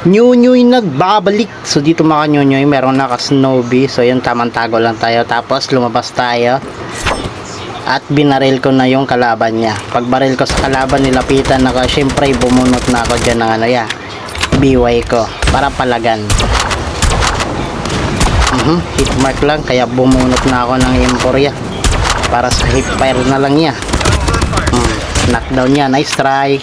Nyunyoy nagbabalik. So dito mga nyunyoy, meron naka-snowbie. So yun, tamang tago lang tayo. Tapos lumabas tayo. At binaril ko na yung kalaban niya. Pag baril ko sa kalaban, nilapitan ako. Syempre bumunot na ako dyan ng ano ya, BY ko. Para palagan. Hit mark lang. Kaya bumunot na ako ng Emporia. Para sa hip fire na lang niya. Knockdown niya. Nice try.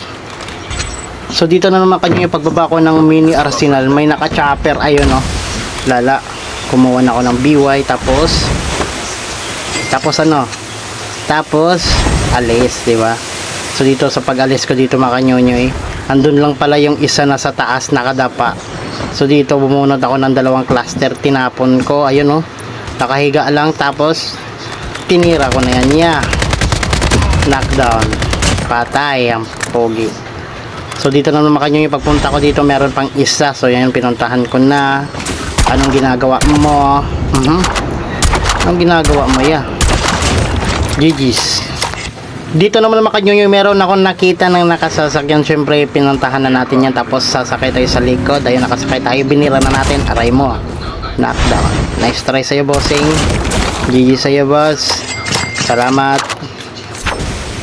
So dito na naman kanyo yung pagbaba ko ng mini arsenal. May naka-chopper. Ayun o. Lala. Kumuha na ako ng BY. Tapos ano? Tapos alis, di ba? So dito sa pag-alis ko dito mga kanyonyoy, andun lang pala yung isa na sa taas nakadapa. So dito bumunod ako ng dalawang cluster, tinapon ko, ayun oh. Nakahiga lang, tapos tinira ko na yan niya. Knockdown. Patay ang pogi. So dito na naman kanyonyoy, pagpunta ko dito meron pang isa. So yan, pinuntahan ko na. Anong ginagawa mo? Anong ginagawa mo ya? GG's. Dito naman makanyonyoy, meron ako nakita ng nakasasakyan. Syempre pinuntahan na natin yan. Tapos sasakay tayo sa likod. Ayun, nakasakay tayo. Binira na natin. Aray mo. Knockdown. Nice try sa'yo bossing. GG sa'yo boss. Salamat.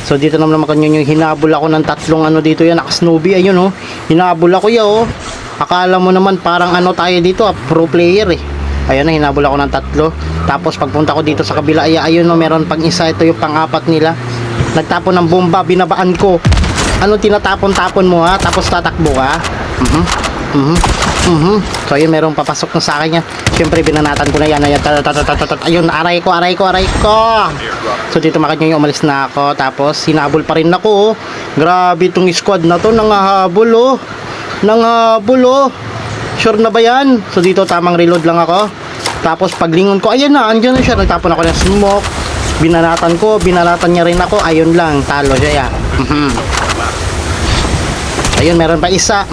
So dito naman makanyonyoy, hinabol ako ng tatlong ano dito yan. Naka-snowbie. Ayun oh. Hinabol ako ya oh. Akala mo naman parang ano tayo dito, pro player eh. Ayun na, hinabol ako ng tatlo. Tapos pagpunta ko dito sa kabila, ayun no, meron pang isa. Ito yung pang-apat nila. Nagtapon ng bomba, binabaan ko. Ano tinatapon-tapon mo ha? Tapos tatakbo ka. So ayun, meron papasok na sa akin yan. Siyempre binanatan ko na yan. Ayun, aray ko. So dito makanya yung umalis na ako. Tapos hinabol pa rin ako oh. Grabe itong squad na to. Nangahabol oh. Sure na ba yan? So dito tamang reload lang ako. Tapos paglingon ko, ayan na, andyan na siya. Nagtapon ako ng smoke. Binanatan niya rin ako. Ayun lang, talo siya ya. Ayun, meron pa isa.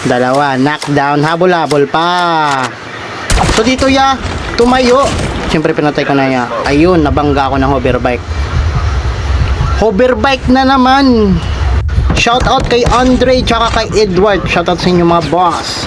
Dalawa, knockdown, habol-habol pa. So dito ya, tumayo. Siyempre pinatay ko na ya. Ayun, nabangga ako ng hoverbike. Hoverbike na naman. Shout out kay Andre tsaka kay Edward. Shout out sa inyo mga boss.